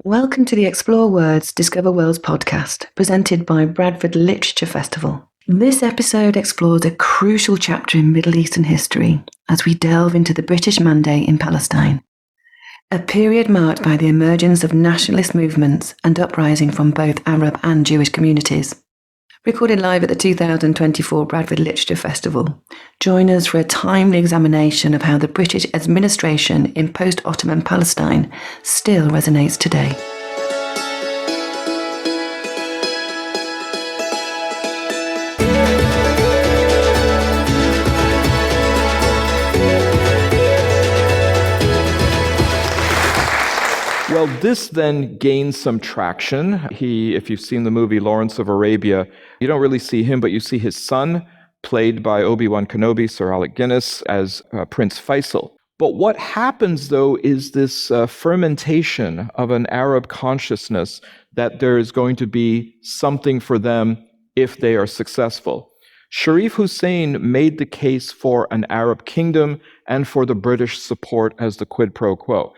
Welcome to the Explore Words, Discover Worlds podcast, presented by Bradford Literature Festival. This episode explores a crucial chapter in Middle Eastern history as we delve into the British Mandate in Palestine, a period marked by the emergence of nationalist movements and uprising from both Arab and Jewish communities. Recorded live at the 2024 Bradford Literature Festival, join us for a timely examination of how the British administration in post-Ottoman Palestine still resonates today. Well, this then gains some traction. If you've seen the movie Lawrence of Arabia, you don't really see him, but you see his son, played by Obi-Wan Kenobi, Sir Alec Guinness, as Prince Faisal. But what happens, though, is this fermentation of an Arab consciousness that there is going to be something for them if they are successful. Sharif Hussein made the case for an Arab kingdom and for the British support as the quid pro quo.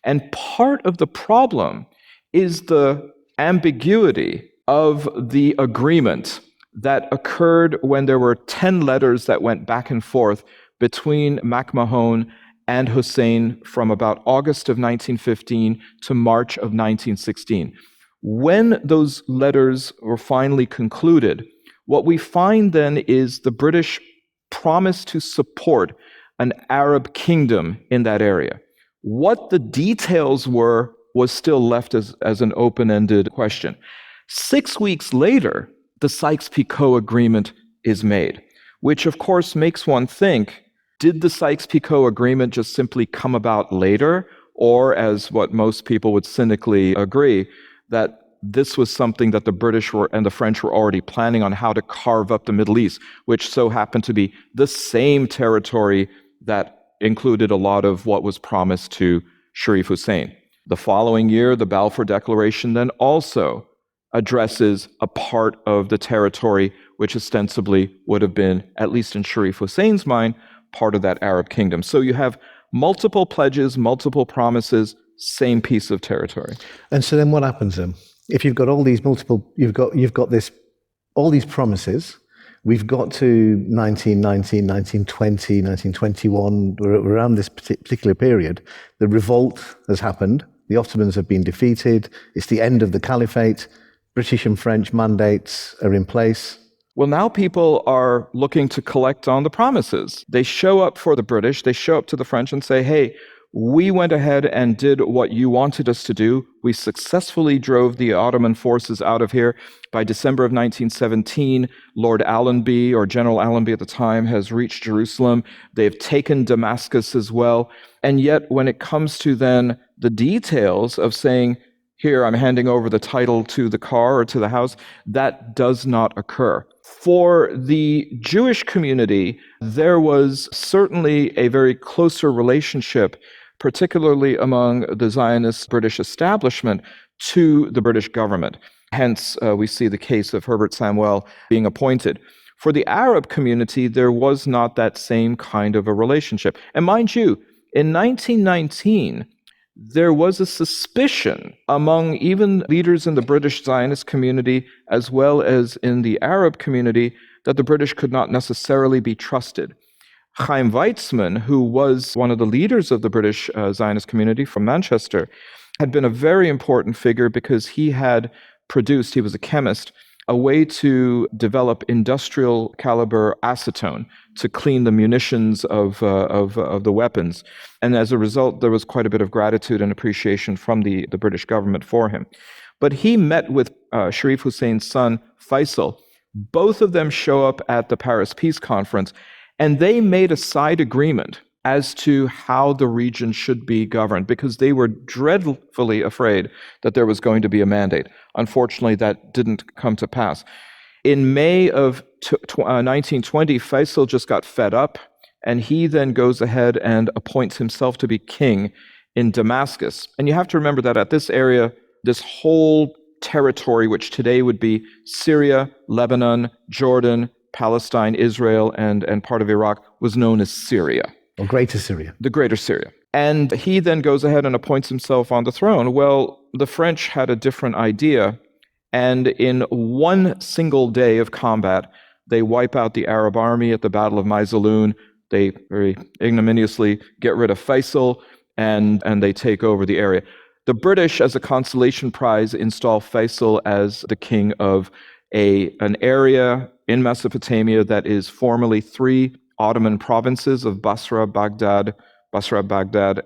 And part of the problem is the ambiguity of the agreement that occurred when there were 10 letters that went back and forth between MacMahon and Hussein from about August of 1915 to March of 1916. When those letters were finally concluded, what we find then is the British promised to support an Arab kingdom in that area. What the details were was still left as an open-ended question. 6 weeks later, the Sykes-Picot Agreement is made, which of course makes one think, did the Sykes-Picot Agreement just simply come about later? Or, as what most people would cynically agree, that this was something that the British and the French were already planning on how to carve up the Middle East, which so happened to be the same territory that included a lot of what was promised to Sharif Hussein. The following year, the Balfour Declaration then also addresses a part of the territory which ostensibly would have been, at least in Sharif Hussein's mind, part of that Arab kingdom. So you have multiple pledges, multiple promises, same piece of territory. And so then what happens then? If you've got all these all these promises, we've got to 1919, 1920, 1921, we're around this particular period. The revolt has happened. The Ottomans have been defeated. It's the end of the caliphate. British and French mandates are in place. Well, now people are looking to collect on the promises. They show up for the British, they show up to the French and say, hey, we went ahead and did what you wanted us to do. We successfully drove the Ottoman forces out of here. By December of 1917, Lord Allenby, or General Allenby at the time, has reached Jerusalem. They've taken Damascus as well. And yet, when it comes to then the details of saying, here, I'm handing over the title to the car or to the house, that does not occur. For the Jewish community, there was certainly a very closer relationship, particularly among the Zionist British establishment, to the British government. Hence, we see the case of Herbert Samuel being appointed. For the Arab community, there was not that same kind of a relationship. And mind you, in 1919, there was a suspicion among even leaders in the British Zionist community, as well as in the Arab community, that the British could not necessarily be trusted. Chaim Weizmann, who was one of the leaders of the British Zionist community from Manchester, had been a very important figure because he had produced, he was a chemist, a way to develop industrial caliber acetone to clean the munitions of the weapons. And as a result, there was quite a bit of gratitude and appreciation from the British government for him. But he met with Sharif Hussein's son, Faisal. Both of them show up at the Paris Peace Conference, and they made a side agreement as to how the region should be governed, because they were dreadfully afraid that there was going to be a mandate. Unfortunately, that didn't come to pass. In May of 1920, Faisal just got fed up, and he then goes ahead and appoints himself to be king in Damascus. And you have to remember that at this area, this whole territory, which today would be Syria, Lebanon, Jordan, Palestine, Israel, and part of Iraq, was known as Syria. Or Greater Syria. The Greater Syria. And he then goes ahead and appoints himself on the throne. Well, the French had a different idea. And in one single day of combat, they wipe out the Arab army at the Battle of Maysalun. They very ignominiously get rid of Faisal, and they take over the area. The British, as a consolation prize, install Faisal as the king of an area in Mesopotamia that is formerly 3 Ottoman provinces of Basra, Baghdad,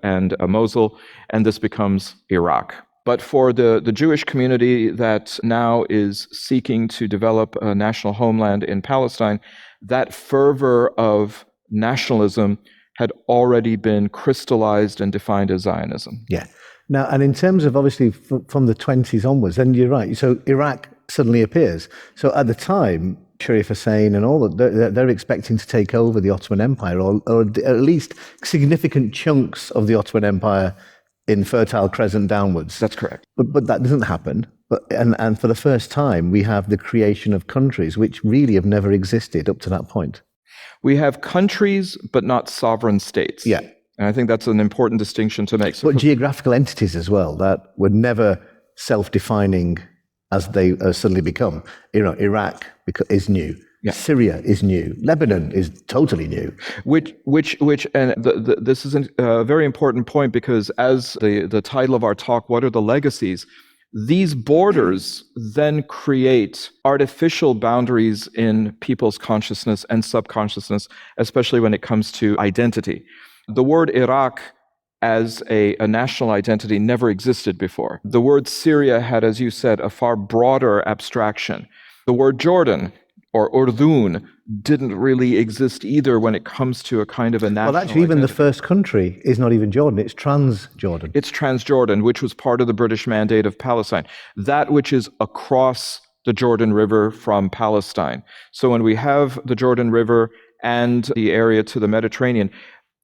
and Mosul, and this becomes Iraq. But for the Jewish community that now is seeking to develop a national homeland in Palestine, that fervor of nationalism had already been crystallized and defined as Zionism. Yeah. Now, and in terms of obviously from the 20s onwards, then you're right. So Iraq suddenly appears. So at the time, Sharif Hussein and all that, they're expecting to take over the Ottoman Empire, or at least significant chunks of the Ottoman Empire in Fertile Crescent downwards. That's correct. But that doesn't happen. And for the first time, we have the creation of countries which really have never existed up to that point. We have countries, but not sovereign states. Yeah. And I think that's an important distinction to make. So but geographical entities as well that were never self-defining as they suddenly become. Iraq is new. Yeah. Syria is new. Lebanon is totally new. This is a very important point, because as the title of our talk, what are the legacies? These borders then create artificial boundaries in people's consciousness and subconsciousness, especially when it comes to identity. The word Iraq as a national identity never existed before. The word Syria had, as you said, a far broader abstraction. The word Jordan or Urdun didn't really exist either when it comes to a kind of a national identity. Even the first country is not even Jordan, it's Transjordan. It's Transjordan, which was part of the British Mandate of Palestine. That which is across the Jordan River from Palestine. So when we have the Jordan River and the area to the Mediterranean,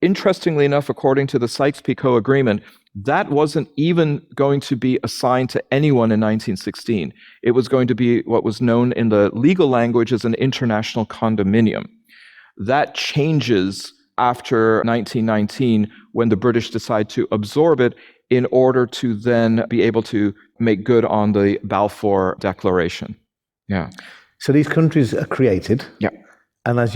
interestingly enough, according to the Sykes-Picot Agreement, that wasn't even going to be assigned to anyone in 1916. It was going to be what was known in the legal language as an international condominium. That changes after 1919 when the British decide to absorb it in order to then be able to make good on the Balfour Declaration. Yeah. So these countries are created. Yeah. And as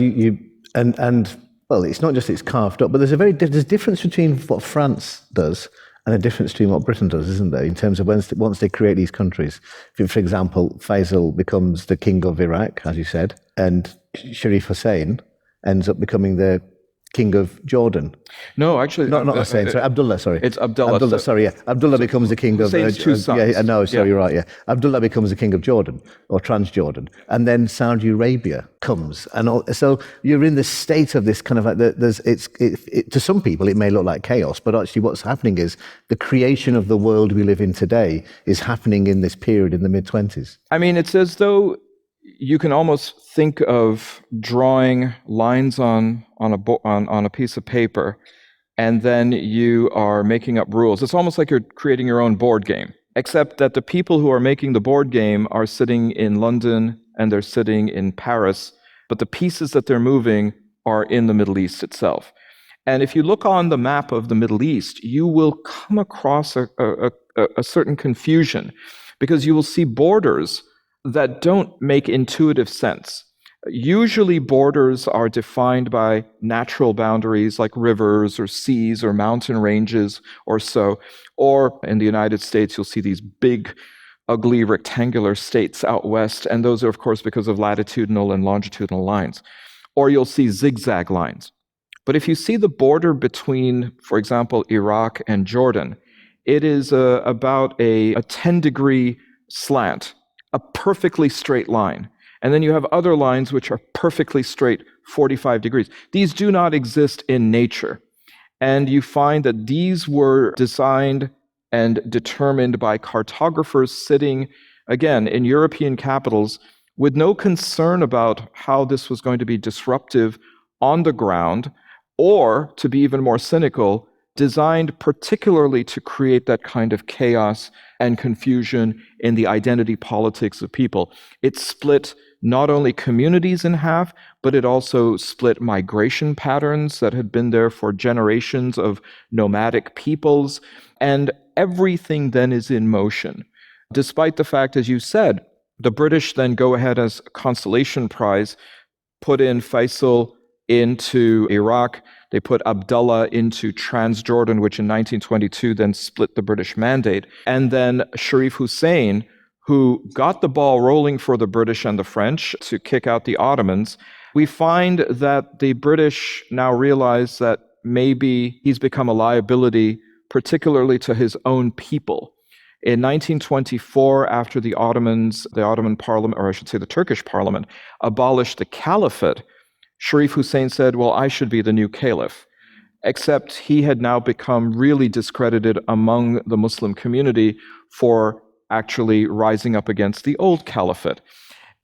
well, it's not just it's carved up, but there's a difference between what France does and a difference between what Britain does, isn't there, in terms of once they create these countries. For example, Faisal becomes the king of Iraq, as you said, and Sharif Hussein ends up becoming the king of Jordan. No, actually... Not Hussein, sorry, Abdullah, sorry. It's Abdullah. Abdullah becomes the king of... Hussein's two sons. Yeah, no, sorry, you're right, yeah. Abdullah becomes the king of Jordan, or Transjordan. And then Saudi Arabia comes. So you're in this state of this kind of like... to some people, it may look like chaos, but actually what's happening is the creation of the world we live in today is happening in this period in the mid-20s. I mean, it's as though you can almost think of drawing lines on a piece of paper, and then you are making up rules. It's almost like you're creating your own board game, except that the people who are making the board game are sitting in London and they're sitting in Paris, but the pieces that they're moving are in the Middle East itself. And if you look on the map of the Middle East, you will come across a certain confusion, because you will see borders that don't make intuitive sense. Usually borders are defined by natural boundaries like rivers or seas or mountain ranges or so. Or in the United States, you'll see these big, ugly rectangular states out west, and those are, of course, because of latitudinal and longitudinal lines. Or you'll see zigzag lines. But if you see the border between, for example, Iraq and Jordan, it is about a 10-degree slant, a perfectly straight line. And then you have other lines which are perfectly straight, 45 degrees. These do not exist in nature. And you find that these were designed and determined by cartographers sitting, again, in European capitals with no concern about how this was going to be disruptive on the ground, or, to be even more cynical, designed particularly to create that kind of chaos and confusion in the identity politics of people. It split not only communities in half, but it also split migration patterns that had been there for generations of nomadic peoples, and everything then is in motion. Despite the fact, as you said, the British then go ahead as a consolation prize, put in Faisal into Iraq. They put Abdullah into Transjordan, which in 1922 then split the British mandate. And then Sharif Hussein, who got the ball rolling for the British and the French to kick out the Ottomans. We find that the British now realize that maybe he's become a liability, particularly to his own people. In 1924, after the Ottoman parliament, or I should say the Turkish parliament, abolished the caliphate, Sharif Hussein said, well, I should be the new caliph. Except he had now become really discredited among the Muslim community for actually rising up against the old caliphate.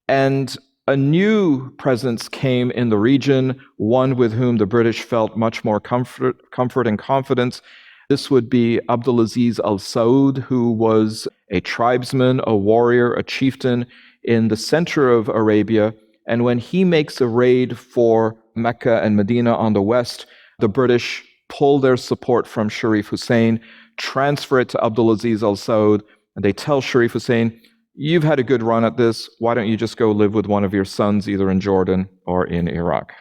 And a new presence came in the region, one with whom the British felt much more comfort and confidence. This would be Abdulaziz al-Saud, who was a tribesman, a warrior, a chieftain in the center of Arabia. And when he makes a raid for Mecca and Medina on the west, the British pull their support from Sharif Hussein, transfer it to Abdulaziz al-Saud, and they tell Sharif Hussein, you've had a good run at this, why don't you just go live with one of your sons, either in Jordan or in Iraq?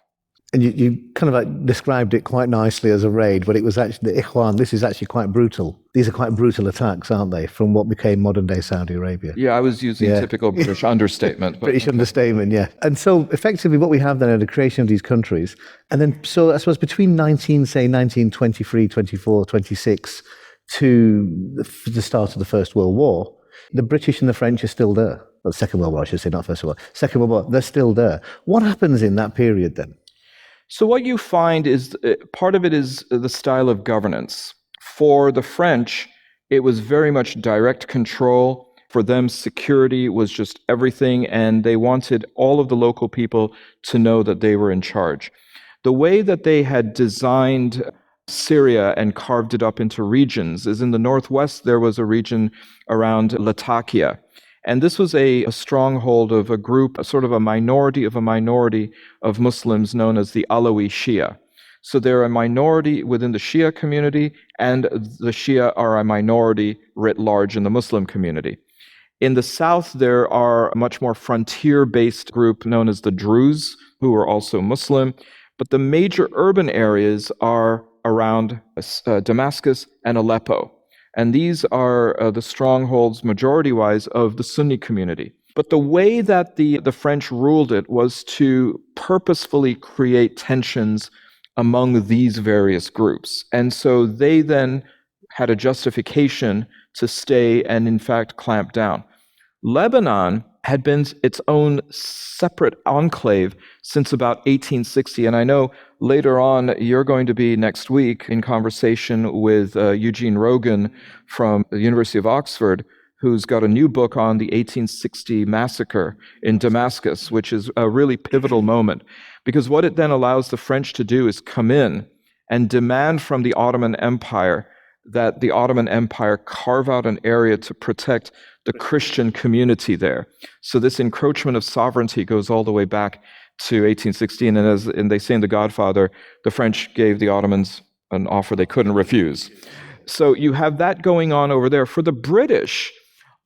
And you kind of like described it quite nicely as a raid, but it was actually the Ikhwan. This is actually quite brutal. These are quite brutal attacks, aren't they, from what became modern-day Saudi Arabia? Yeah, I was using typical British understatement. British understatement, yeah. And so effectively what we have then are the creation of these countries. And then, so I suppose between 1923, 24, 26 to the start of the First World War, the British and the French are still there. Well, Second World War, I should say, not First World War. Second World War, they're still there. What happens in that period then? So what you find is part of it is the style of governance. For the French, it was very much direct control. For them, security was just everything, and they wanted all of the local people to know that they were in charge. The way that they had designed Syria and carved it up into regions is in the northwest, there was a region around Latakia. And this was a stronghold of a group, a sort of a minority of Muslims known as the Alawi Shia. So they're a minority within the Shia community, and the Shia are a minority writ large in the Muslim community. In the south, there are a much more frontier-based group known as the Druze, who are also Muslim. But the major urban areas are around Damascus and Aleppo. And these are the strongholds, majority-wise, of the Sunni community. But the way that the French ruled it was to purposefully create tensions among these various groups. And so they then had a justification to stay and, in fact, clamp down. Lebanon had been its own separate enclave since about 1860. And I know later on you're going to be next week in conversation with Eugene Rogan from the University of Oxford, who's got a new book on the 1860 massacre in Damascus, which is a really pivotal moment. Because what it then allows the French to do is come in and demand from the Ottoman Empire that the Ottoman Empire carve out an area to protect the Christian community there. So this encroachment of sovereignty goes all the way back to 1816. And they say in The Godfather, the French gave the Ottomans an offer they couldn't refuse. So you have that going on over there. For the British,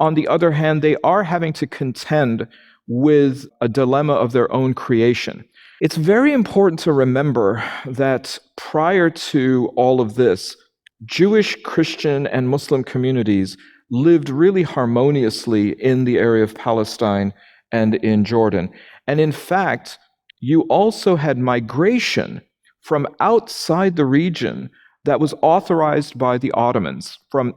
on the other hand, they are having to contend with a dilemma of their own creation. It's very important to remember that prior to all of this, Jewish, Christian, and Muslim communities lived really harmoniously in the area of Palestine and in Jordan. And in fact, you also had migration from outside the region that was authorized by the Ottomans. From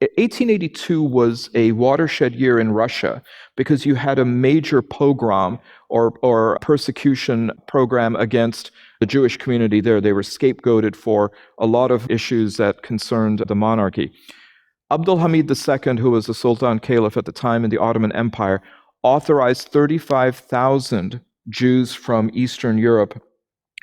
1882 was a watershed year in Russia because you had a major pogrom or persecution program against the Jewish community there. They were scapegoated for a lot of issues that concerned the monarchy. Abdul Hamid II, who was the Sultan Caliph at the time in the Ottoman Empire, authorized 35,000 Jews from Eastern Europe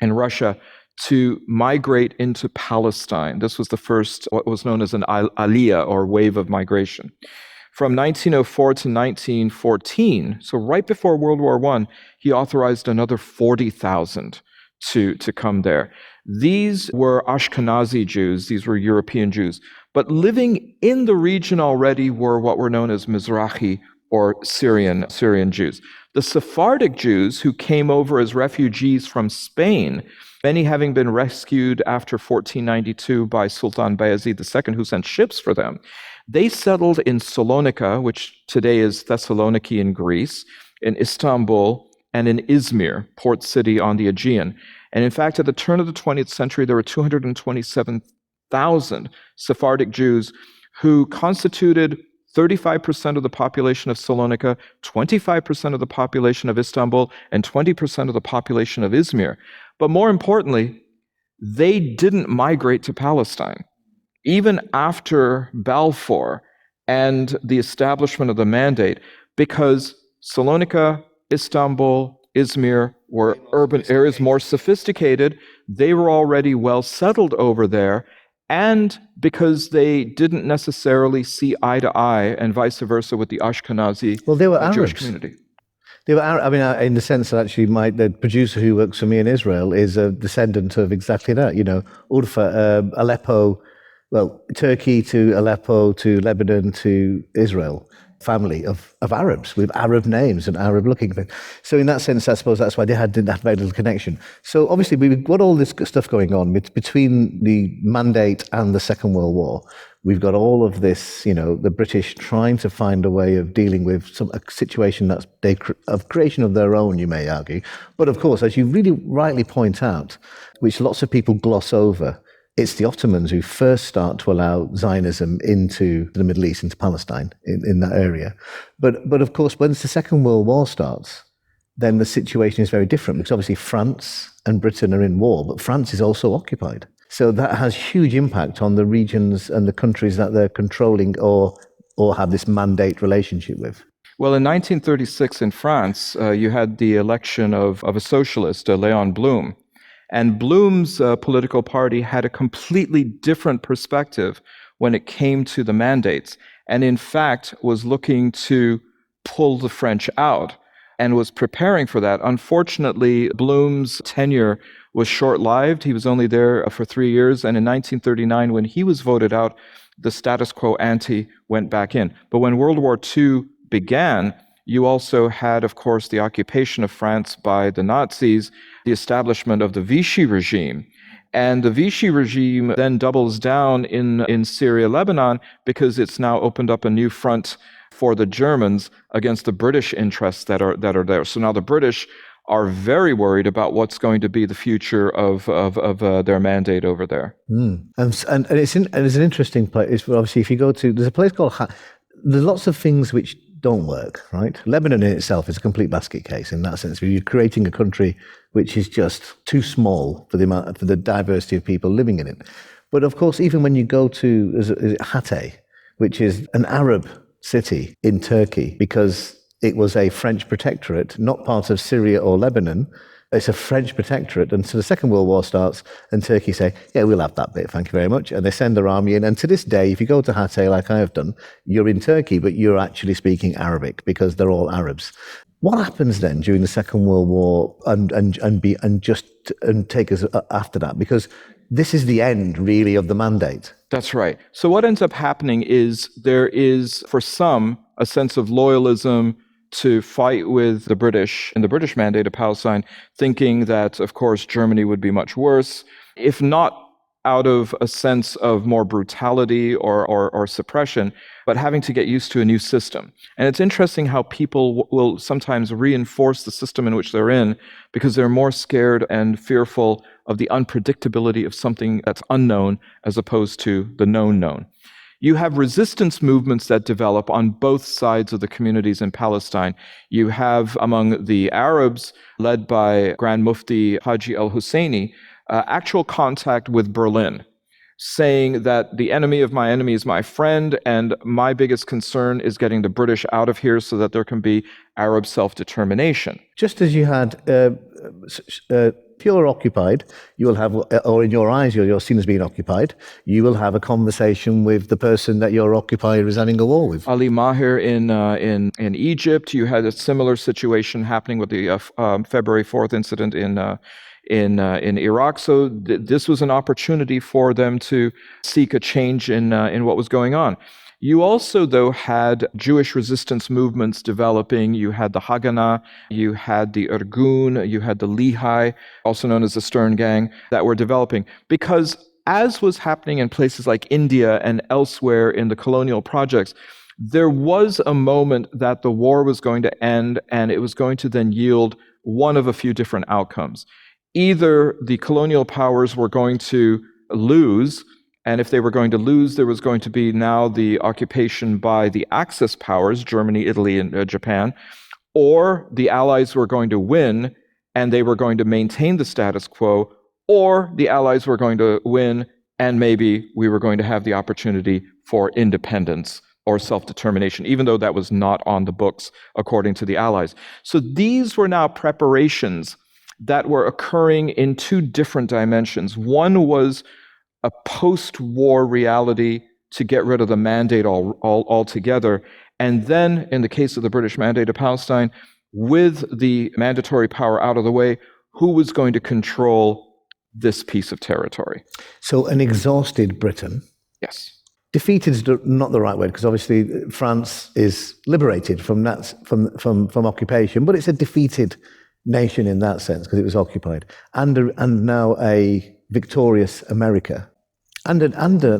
and Russia to migrate into Palestine. This was the first, what was known as an aliyah, or wave of migration. From 1904 to 1914, so right before World War I, he authorized another 40,000 to come there. These were Ashkenazi Jews, these were European Jews, but living in the region already were what were known as Mizrahi, or Syrian Jews. The Sephardic Jews, who came over as refugees from Spain, many having been rescued after 1492 by Sultan Bayezid II, who sent ships for them, they settled in Salonika, which today is Thessaloniki in Greece, in Istanbul, and in Izmir, port city on the Aegean. And in fact, at the turn of the 20th century, there were 227,000 Sephardic Jews who constituted 35% of the population of Salonika, 25% of the population of Istanbul, and 20% of the population of Izmir. But more importantly, they didn't migrate to Palestine. Even after Balfour and the establishment of the mandate, because Salonika, Istanbul, Izmir were urban areas, more sophisticated, they were already well settled over there, and because they didn't necessarily see eye to eye, and vice versa with the Ashkenazi they were Jewish Arabs. community. They were Arab. I mean, in the sense that actually the producer who works for me in Israel is a descendant of exactly that. Urfa, Aleppo, Turkey to Aleppo to Lebanon to Israel. Family of Arabs with Arab names and Arab looking things. So in that sense, I suppose that's why they didn't have very little connection. So obviously we've got all this stuff going on between the mandate and the Second World War. We've got all of this, the British trying to find a way of dealing with a situation that's of creation of their own, you may argue. But of course, as you really rightly point out, which lots of people gloss over, it's the Ottomans who first start to allow Zionism into the Middle East, into Palestine, in that area. But of course, once the Second World War starts, then the situation is very different, because obviously France and Britain are in war, but France is also occupied. So that has huge impact on the regions and the countries that they're controlling or have this mandate relationship with. Well, in 1936 in France, you had the election of a socialist, Léon Blum. And Blum's political party had a completely different perspective when it came to the mandates, and in fact was looking to pull the French out and was preparing for that. Unfortunately, Blum's tenure was short-lived. He was only there for 3 years, and in 1939, when he was voted out, the status quo ante went back in. But when World War II began, you also had, of course, the occupation of France by the Nazis, the establishment of the Vichy regime. And the Vichy regime then doubles down in Syria, Lebanon, because it's now opened up a new front for the Germans against the British interests that are there. So now the British are very worried about what's going to be the future of their mandate over there. And it's an interesting place. Obviously, if you go to, there's a place called, there's lots of things which don't work, right? Lebanon in itself is a complete basket case in that sense. You're creating a country which is just too small for the diversity of people living in it. But of course, even when you go to Hatay, which is an Arab city in Turkey, because it was a French protectorate, not part of Syria or Lebanon. It's a French protectorate. And so the Second World War starts and Turkey say, yeah, we'll have that bit, thank you very much. And they send their army in. And to this day, if you go to Hatay, like I have done, you're in Turkey, but you're actually speaking Arabic because they're all Arabs. What happens then during the Second World War and take us after that? Because this is the end, really, of the mandate. That's right. So what ends up happening is there is, for some, a sense of loyalism to fight with the British and the British mandate of Palestine, thinking that, of course, Germany would be much worse, if not out of a sense of more brutality or suppression, but having to get used to a new system. And it's interesting how people will sometimes reinforce the system in which they're in because they're more scared and fearful of the unpredictability of something that's unknown as opposed to the known. You have resistance movements that develop on both sides of the communities in Palestine. You have among the Arabs, led by Grand Mufti Haji al-Husseini, actual contact with Berlin, saying that the enemy of my enemy is my friend, and my biggest concern is getting the British out of here so that there can be Arab self-determination. Just as you had If you're occupied, you will have, or in your eyes, you're seen as being occupied, you will have a conversation with the person that you're occupied is having a war with. Ali Maher in Egypt, you had a similar situation happening with the February 4th incident in Iraq. So this was an opportunity for them to seek a change in what was going on. You also, though, had Jewish resistance movements developing. You had the Haganah, you had the Irgun, you had the Lehigh, also known as the Stern Gang, that were developing. Because as was happening in places like India and elsewhere in the colonial projects, there was a moment that the war was going to end, and it was going to then yield one of a few different outcomes. Either the colonial powers were going to lose, and if they were going to lose, there was going to be now the occupation by the Axis powers, Germany, Italy, and Japan, or the Allies were going to win, and they were going to maintain the status quo, or the Allies were going to win, and maybe we were going to have the opportunity for independence or self-determination, even though that was not on the books according to the Allies. So these were now preparations that were occurring in two different dimensions. One was a post-war reality to get rid of the mandate altogether. And then, in the case of the British Mandate of Palestine, with the mandatory power out of the way, who was going to control this piece of territory? So an exhausted Britain. Yes. Defeated is not the right word, because obviously France is liberated from that, from occupation, but it's a defeated nation in that sense because it was occupied, and now a victorious America, and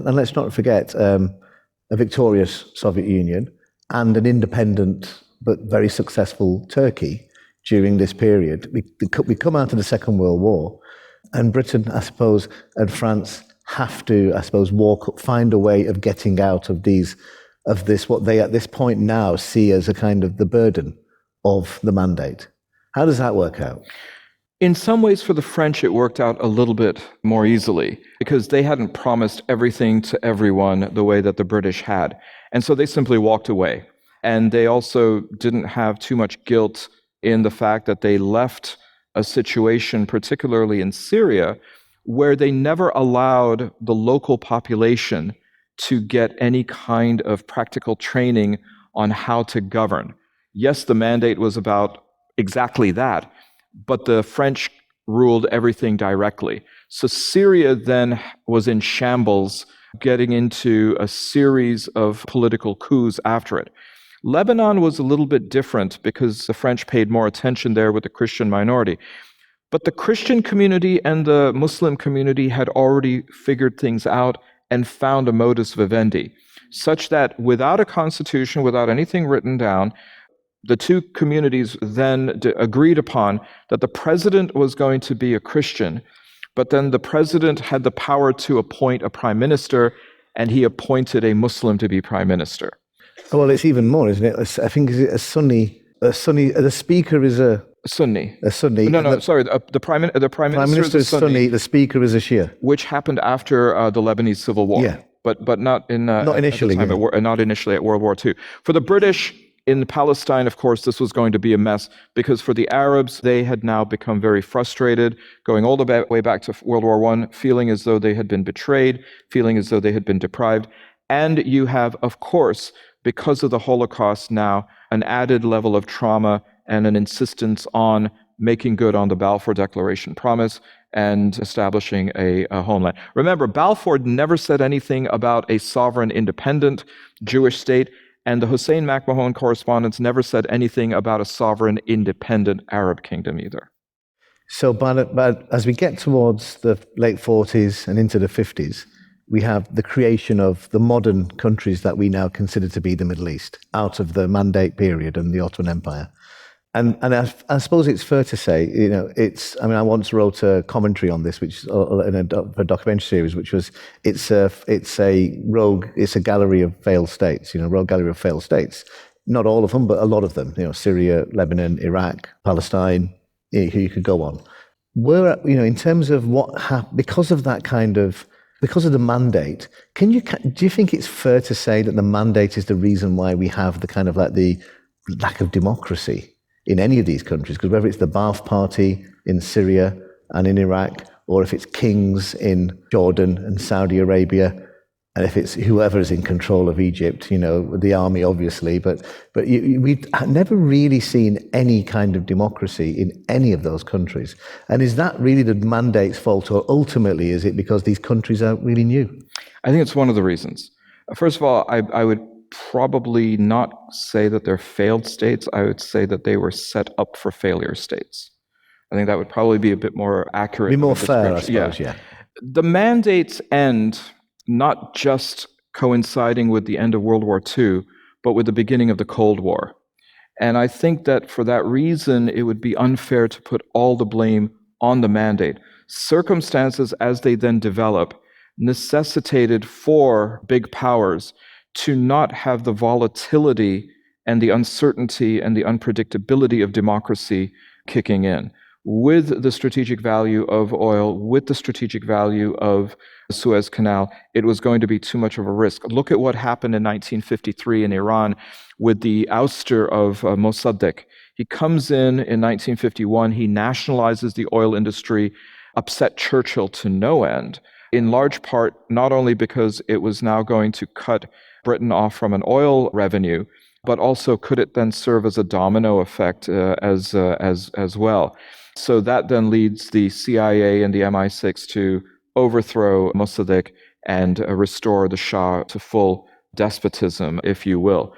let's not forget a victorious Soviet Union and an independent but very successful Turkey during this period. We come out of the Second World War, and Britain, I suppose, and France have to, I suppose, find a way of getting out of this, what they at this point now see as a kind of the burden of the mandate. How does that work out? In some ways, for the French, it worked out a little bit more easily because they hadn't promised everything to everyone the way that the British had. And so they simply walked away. And they also didn't have too much guilt in the fact that they left a situation, particularly in Syria, where they never allowed the local population to get any kind of practical training on how to govern. Yes, the mandate was about exactly that, but the French ruled everything directly. So Syria then was in shambles, getting into a series of political coups after it. Lebanon was a little bit different because the French paid more attention there with the Christian minority. But the Christian community and the Muslim community had already figured things out and found a modus vivendi, such that without a constitution, without anything written down, the two communities then agreed upon that the president was going to be a Christian, but then the president had the power to appoint a prime minister, and he appointed a Muslim to be prime minister. Well, it's even more, isn't it? I think a Sunni. The speaker is a Sunni. A Sunni. No, sorry. The prime minister is Sunni. The speaker is a Shia, which happened after the Lebanese Civil War. Yeah, but not in not initially. Not initially at World War II. For the British in Palestine, of course, this was going to be a mess because for the Arabs, they had now become very frustrated, going all the way back to World War I, feeling as though they had been betrayed, feeling as though they had been deprived. And you have, of course, because of the Holocaust now, an added level of trauma and an insistence on making good on the Balfour Declaration promise and establishing a homeland. Remember, Balfour never said anything about a sovereign, independent Jewish state, and the Hussein MacMahon correspondence never said anything about a sovereign, independent Arab kingdom either. So but as we get towards the late 40s and into the 50s, we have the creation of the modern countries that we now consider to be the Middle East, out of the Mandate period and the Ottoman Empire. And I suppose it's fair to say, I once wrote a commentary on this, which in a documentary series, which was, it's a gallery of failed states, rogue gallery of failed states. Not all of them, but a lot of them, Syria, Lebanon, Iraq, Palestine, you could go on. In terms of what happened, because of the mandate, do you think it's fair to say that the mandate is the reason why we have the kind of like the lack of democracy in any of these countries? Because whether it's the Ba'ath Party in Syria and in Iraq, or if it's kings in Jordan and Saudi Arabia, and if it's whoever is in control of Egypt, the army, obviously. But we've never really seen any kind of democracy in any of those countries. And is that really the mandate's fault, or ultimately is it because these countries are really new? I think it's one of the reasons. First of all, I would probably not say that they're failed states. I would say that they were set up for failure states. I think that would probably be a bit more accurate. Be more fair, I suppose, yeah. The mandates end not just coinciding with the end of World War II, but with the beginning of the Cold War. And I think that for that reason, it would be unfair to put all the blame on the mandate. Circumstances as they then develop necessitated for big powers to not have the volatility and the uncertainty and the unpredictability of democracy kicking in. With the strategic value of oil, with the strategic value of the Suez Canal, it was going to be too much of a risk. Look at what happened in 1953 in Iran with the ouster of Mossadegh. He comes in 1951, he nationalizes the oil industry, upset Churchill to no end, in large part not only because it was now going to cut Britain off from an oil revenue, but also could it then serve as a domino effect as well. So that then leads the CIA and the MI6 to overthrow Mossadegh and restore the Shah to full despotism, if you will.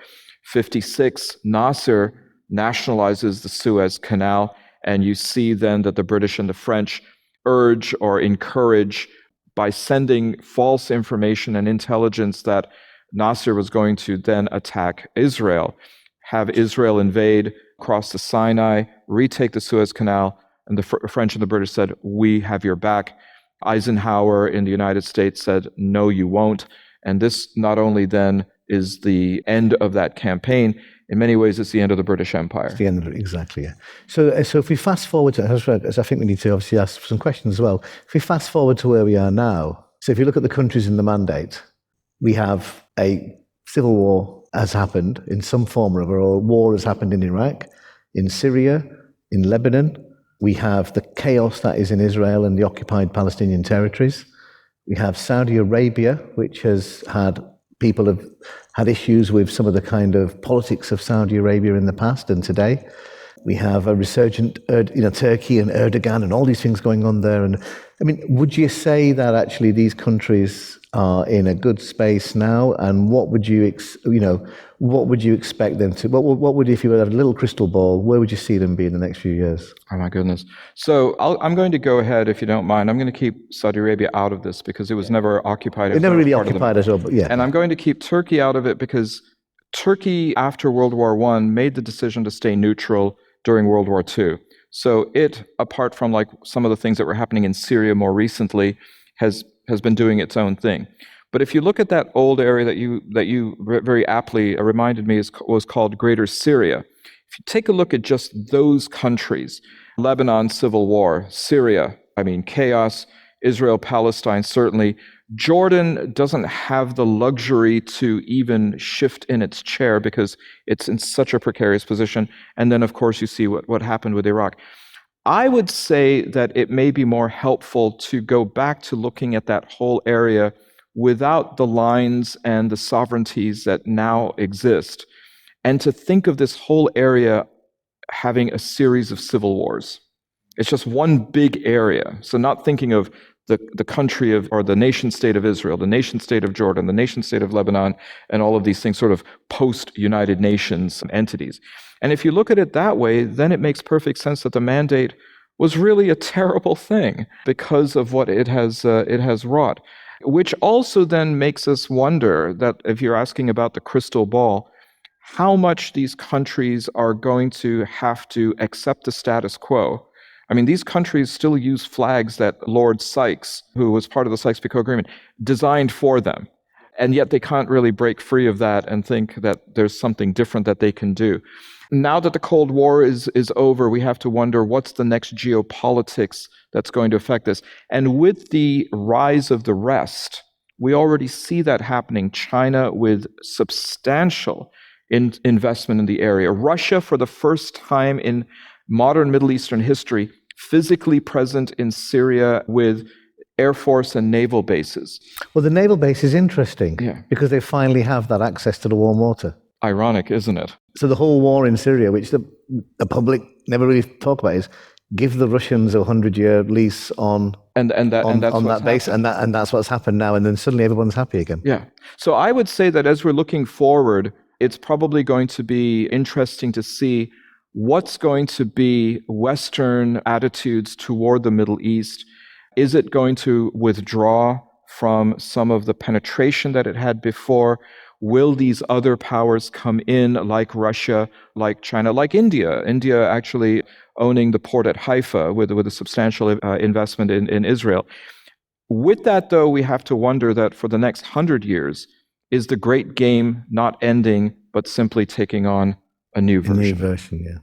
56, Nasser nationalizes the Suez Canal, and you see then that the British and the French urge or encourage by sending false information and intelligence that Nasser was going to then attack Israel, have Israel invade, cross the Sinai, retake the Suez Canal, and the French and the British said, "We have your back." Eisenhower in the United States said, "No, you won't." And this not only then is the end of that campaign, in many ways it's the end of the British Empire. It's the end of it, exactly, yeah. So if we fast forward to, as I think we need to obviously ask some questions as well, if we fast forward to where we are now, so if you look at the countries in the mandate, we have a civil war has happened in some form or other, or war has happened in Iraq, in Syria, in Lebanon. We have the chaos that is in Israel and the occupied Palestinian territories. We have Saudi Arabia, which has had people have had issues with some of the kind of politics of Saudi Arabia in the past and today. We have a resurgent, Turkey and Erdogan and all these things going on there. And I mean, would you say that actually these countries are in a good space now? And what would you, what would you expect them to? What would, if you had a little crystal ball, where would you see them be in the next few years? Oh my goodness! So I'm going to go ahead, if you don't mind. I'm going to keep Saudi Arabia out of this because it was never occupied. It never really occupied at all, but yeah. And I'm going to keep Turkey out of it because Turkey, after World War I, made the decision to stay neutral during World War II. So it, apart from like some of the things that were happening in Syria more recently, has been doing its own thing. But if you look at that old area that you very aptly reminded me was called Greater Syria, if you take a look at just those countries, Lebanon, civil war, Syria, chaos, Israel, Palestine, certainly. Jordan doesn't have the luxury to even shift in its chair because it's in such a precarious position. And then, of course, you see what happened with Iraq. I would say that it may be more helpful to go back to looking at that whole area without the lines and the sovereignties that now exist, and to think of this whole area having a series of civil wars. It's just one big area. So not thinking of the country of, or the nation state of Israel, the nation state of Jordan, the nation state of Lebanon, and all of these things, sort of post-United Nations entities. And if you look at it that way, then it makes perfect sense that the mandate was really a terrible thing because of what it has wrought. Which also then makes us wonder that if you're asking about the crystal ball, how much these countries are going to have to accept the status quo. These countries still use flags that Lord Sykes, who was part of the Sykes-Picot Agreement, designed for them. And yet they can't really break free of that and think that there's something different that they can do. Now that the Cold War is over, we have to wonder what's the next geopolitics that's going to affect this. And with the rise of the rest, we already see that happening. China with substantial investment in the area. Russia, for the first time in modern Middle Eastern history, physically present in Syria with air force and naval bases. Well, the naval base is interesting Yeah. because they finally have that access to the warm water. Ironic, isn't it? So the whole war in Syria, which the public never really talk about, is give the Russians a 100-year lease on that base, and that's what's happened now. And then suddenly everyone's happy again. Yeah. So I would say that as we're looking forward, it's probably going to be interesting to see what's going to be Western attitudes toward the Middle East. Is it going to withdraw from some of the penetration that it had before? Will these other powers come in, like Russia, like China, like India? India actually owning the port at Haifa with a substantial investment in Israel. With that, though, we have to wonder that for the next 100 years, is the great game not ending, but simply taking on a new version? A new version, yeah.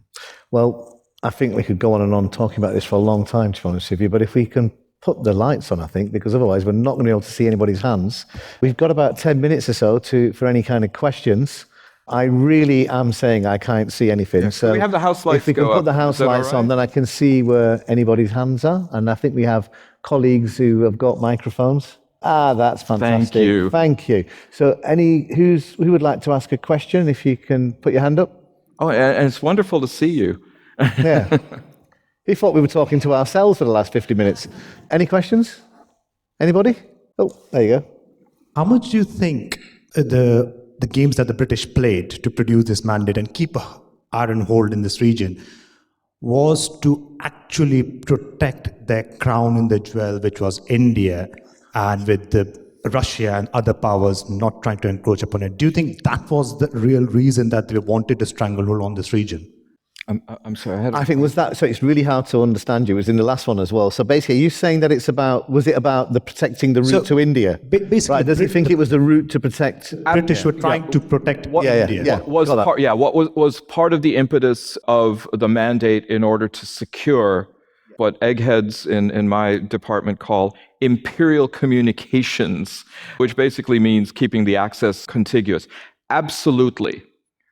Well, I think we could go on and on talking about this for a long time, to be honest with you, but if we can put the lights on, I think, because otherwise we're not going to be able to see anybody's hands. We've got about 10 minutes or so for any kind of questions. I really am saying I can't see anything. Yeah, so we have the house lights. If we can put the house lights on, then I can see where anybody's hands are. And I think we have colleagues who have got microphones. That's fantastic. Thank you. So who would like to ask a question? If you can put your hand up. Oh, and it's wonderful to see you. Yeah. We thought we were talking to ourselves for the last 50 minutes. Any questions? Anybody? Oh, there you go. How much do you think the games that the British played to produce this mandate and keep an iron hold in this region was to actually protect their crown in the jewel, which was India, and with Russia and other powers not trying to encroach upon it? Do you think that was the real reason that they wanted a stranglehold on this region? I'm sorry. I think so it's really hard to understand you. It was in the last one as well. So basically, are you saying that was it about the protecting the route to India? Basically, right, does he think it was the route to protect? British were trying to protect India. What was part of the impetus of the mandate in order to secure what eggheads in my department call imperial communications, which basically means keeping the access contiguous? Absolutely.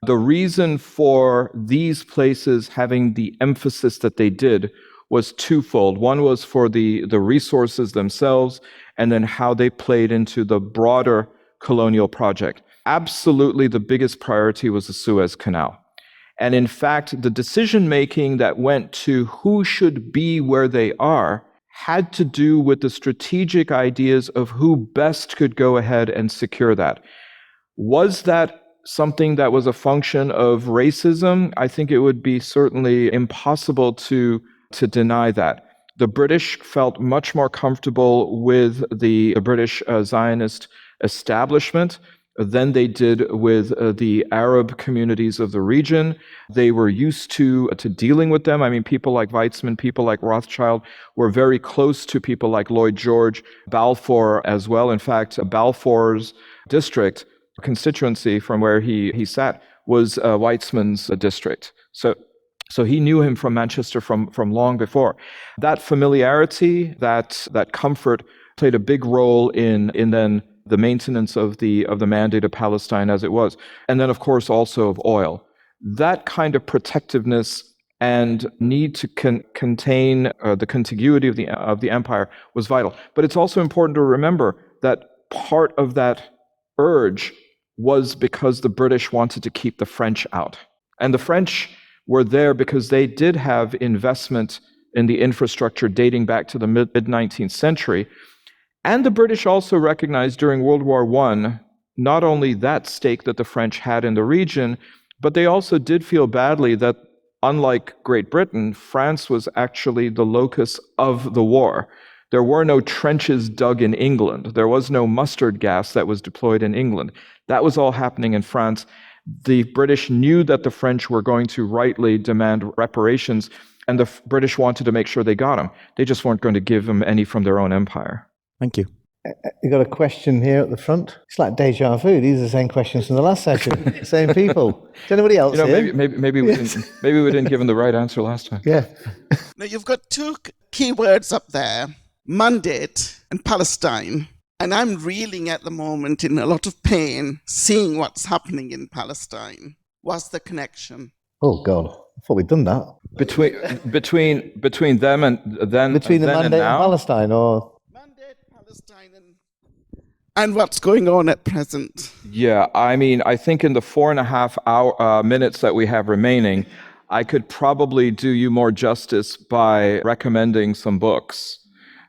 The reason for these places having the emphasis that they did was twofold. One was for the resources themselves, and then how they played into the broader colonial project. Absolutely, the biggest priority was the Suez Canal. And in fact, the decision-making that went to who should be where they are had to do with the strategic ideas of who best could go ahead and secure that. Was that something that was a function of racism? I think it would be certainly impossible to deny that. The British felt much more comfortable with the British Zionist establishment than they did with the Arab communities of the region. They were used to dealing with them. I mean, people like Weizmann, people like Rothschild were very close to people like Lloyd George, Balfour as well. In fact, Balfour's district constituency from where he sat was Weizmann's district. So he knew him from Manchester from long before. That familiarity, that comfort played a big role in then the maintenance of the mandate of Palestine as it was. And then, of course, also of oil. That kind of protectiveness and need to contain the contiguity of the empire was vital. But it's also important to remember that part of that urge was because the British wanted to keep the French out. And the French were there because they did have investment in the infrastructure dating back to the mid-19th century. And the British also recognized during World War I not only that stake that the French had in the region, but they also did feel badly that, unlike Great Britain, France was actually the locus of the war. There were no trenches dug in England. There was no mustard gas that was deployed in England. That was all happening in France. The British knew that the French were going to rightly demand reparations, and the British wanted to make sure they got them. They just weren't going to give them any from their own empire. Thank you. You got a question here at the front? It's like deja vu. These are the same questions from the last session. Same people. Is anybody else here? Maybe we didn't give them the right answer last time. Yeah. Now you've got two key words up there: mandate and Palestine. And I'm reeling at the moment in a lot of pain, seeing what's happening in Palestine. What's the connection? Oh God. I thought we'd done that. Between them and then Between the then Mandate and now? Palestine, or Mandate, Palestine, and what's going on at present. Yeah, I mean, I think in the 4.5 minutes that we have remaining, I could probably do you more justice by recommending some books.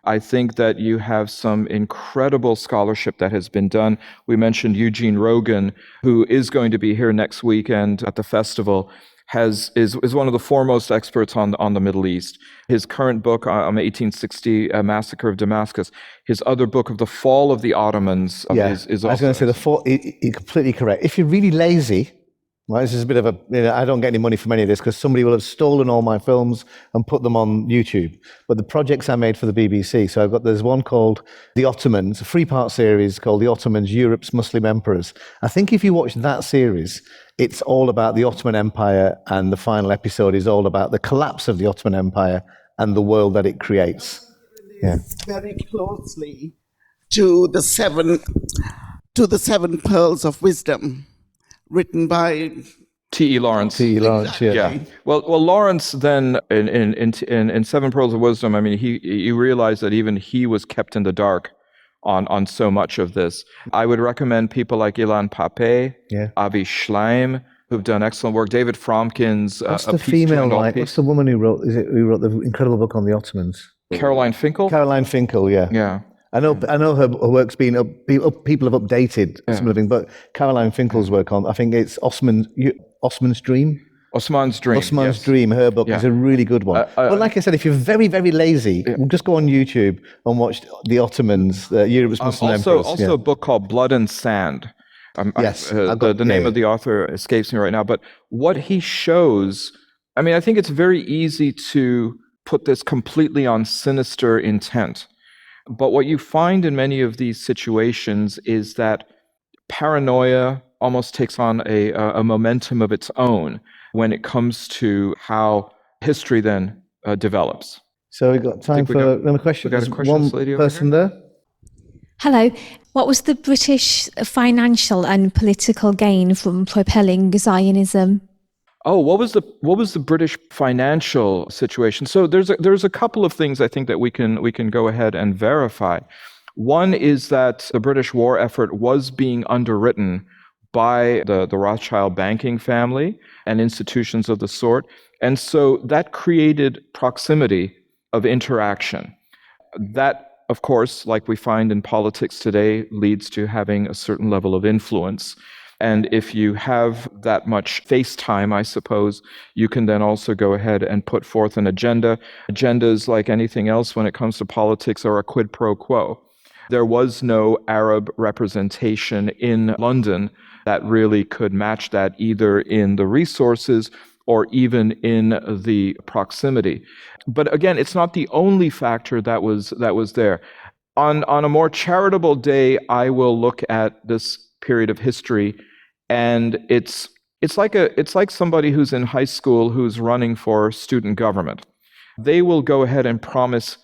I think that you have some incredible scholarship that has been done. We mentioned Eugene Rogan, who is going to be here next weekend at the festival, is one of the foremost experts on the Middle East. His current book on the 1860 Massacre of Damascus, his other book of the fall of the Ottomans is also... I was going to say, you're completely correct. If you're really lazy, right, this is a bit of a, I don't get any money from any of this because somebody will have stolen all my films and put them on YouTube. But the projects I made for the BBC, so there's one called The Ottomans, a 3-part series called The Ottomans, Europe's Muslim Emperors. I think if you watch that series, it's all about the Ottoman Empire, and the final episode is all about the collapse of the Ottoman Empire and the world that it creates. Yeah. Very closely to the seven pearls of wisdom, written by T.E. Lawrence. T.E. Lawrence, Yeah. Well, Lawrence then in Seven Pearls of Wisdom, I mean, he realized that even he was kept in the dark on so much of this. I would recommend people like Ilan Pape, Avi Schleim, who've done excellent work. David Fromkin's What's the female like? What's the woman who wrote the incredible book on the Ottomans? Caroline Finkel? Caroline Finkel, yeah. Yeah. I know her work's been people have updated some of the things, but Caroline Finkel's work on, I think it's Osman's Dream. Osman's Dream. Osman's yes. Dream, her book is a really good one. But like I said, if you're very, very lazy, just go on YouTube and watch the Ottomans, Europe's Muslim Emperors. Also a book called Blood and Sand. The name of the author escapes me right now. But what he shows, I mean, I think it's very easy to put this completely on sinister intent. But what you find in many of these situations is that paranoia almost takes on a momentum of its own when it comes to how history then develops. So we've got time for another question. We got a question, one lady person over here. there. Hello. What was the British financial and political gain from propelling Zionism? Oh, what was the British financial situation? So there's a couple of things I think that we can go ahead and verify. One is that the British war effort was being underwritten by the Rothschild banking family and institutions of the sort. And so that created proximity of interaction. That, of course, like we find in politics today, leads to having a certain level of influence. And if you have that much face time, I suppose, you can then also go ahead and put forth an agenda. Agendas, like anything else when it comes to politics, are a quid pro quo. There was no Arab representation in London that really could match that, either in the resources or even in the proximity. But again, it's not the only factor that was there. On a more charitable day, I will look at this period of history, and it's like somebody who's in high school who's running for student government. They will go ahead and promise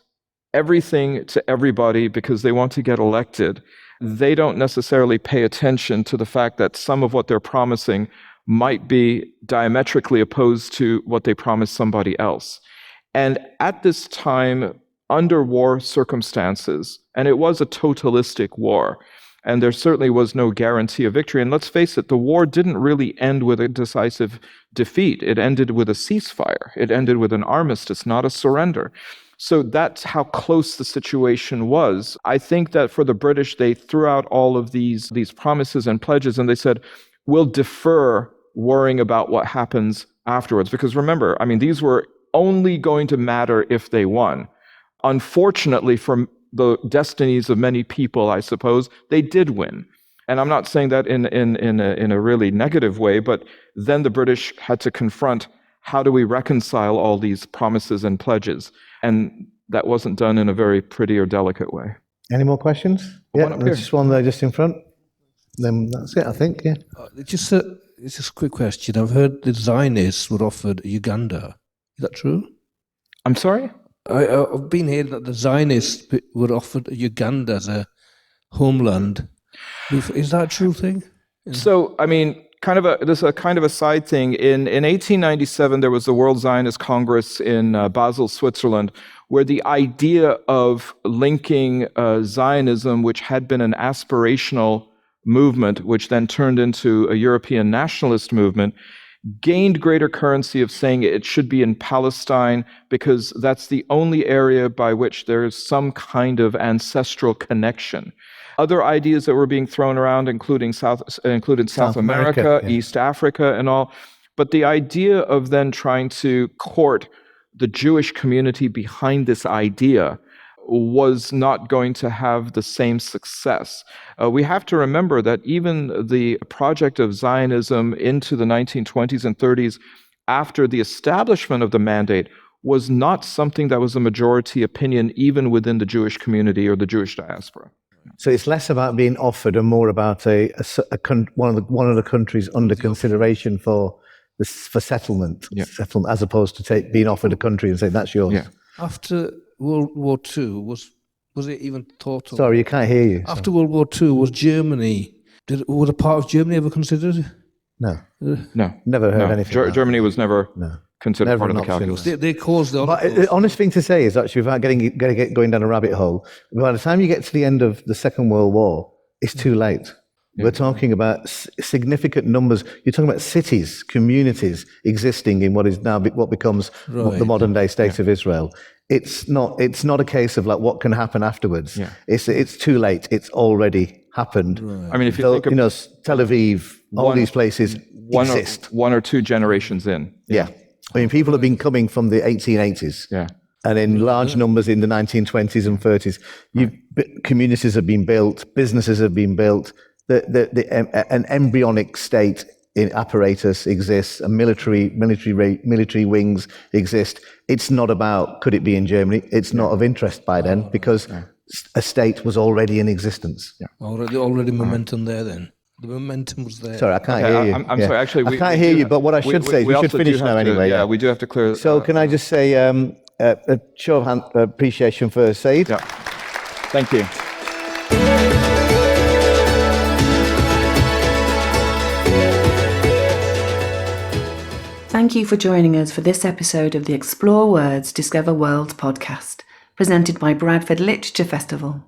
everything to everybody because they want to get elected. They don't necessarily pay attention to the fact that some of what they're promising might be diametrically opposed to what they promised somebody else. And at this time, under war circumstances, and it was a totalistic war, and there certainly was no guarantee of victory. And let's face it, the war didn't really end with a decisive defeat. It ended with a ceasefire. It ended with an armistice, not a surrender. So that's how close the situation was. I think that for the British, they threw out all of these promises and pledges, and they said, we'll defer worrying about what happens afterwards. Because remember, I mean, these were only going to matter if they won. Unfortunately, for the destinies of many people, I suppose, they did win. And I'm not saying that in a really negative way, but then the British had to confront, how do we reconcile all these promises and pledges? And that wasn't done in a very pretty or delicate way. Any more questions? Yeah, there's just one there just in front. Then that's it, I think, yeah. Just a quick question. I've heard the Zionists were offered Uganda. Is that true? I'm sorry? I've been hearing that the Zionists were offered Uganda as a homeland. Is that a true thing? So, I mean, this is a kind of a side thing. In 1897, there was the World Zionist Congress in Basel, Switzerland, where the idea of linking Zionism, which had been an aspirational movement, which then turned into a European nationalist movement, gained greater currency of saying it should be in Palestine because that's the only area by which there's some kind of ancestral connection. Other ideas that were being thrown around included South America, yeah. East Africa, and all. But the idea of then trying to court the Jewish community behind this idea was not going to have the same success. We have to remember that even the project of Zionism into the 1920s and 30s, after the establishment of the mandate, was not something that was a majority opinion even within the Jewish community or the Jewish diaspora. So it's less about being offered and more about one of the countries under consideration for settlement, as opposed to being offered a country and saying that's yours. Yeah. After World War II, was it even thought of? Sorry, you can't hear you. After World War II, was Germany? Was a part of Germany ever considered? No. No. Never heard anything. about Germany was never considered Never part of an the option. calculus. They caused the But the honest thing to say is actually, without going down a rabbit hole, by the time you get to the end of the Second World War, it's too late. We're talking about significant numbers. You're talking about cities, communities existing in what is now what becomes the modern day state of Israel. It's not a case of like what can happen afterwards. Yeah. It's too late. It's already happened. I mean, if you think of Tel Aviv, all these places exist. One or two generations in. Yeah. I mean, people have been coming from the 1880s. Yeah. And in large numbers in the 1920s and 30s. Communities have been built, businesses have been built, an embryonic state in apparatus exists, a military wings exist. It's not about could it be in Germany. It's not of interest by then because a state was already in existence. Yeah. Already momentum there then. The momentum was there. Sorry, I can't hear you. I'm sorry, actually. I can't hear you, but what I should say is we should finish now anyway. Yeah, we do have to clear. So can I just say a show of hand appreciation for Said? Yeah. Thank you. Thank you for joining us for this episode of the Explore Words, Discover Worlds podcast, presented by Bradford Literature Festival.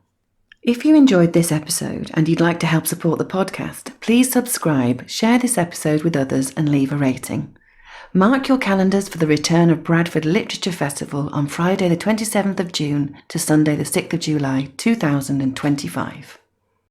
If you enjoyed this episode and you'd like to help support the podcast, please subscribe, share this episode with others and leave a rating. Mark your calendars for the return of Bradford Literature Festival on Friday the 27th of June to Sunday the 6th of July 2025.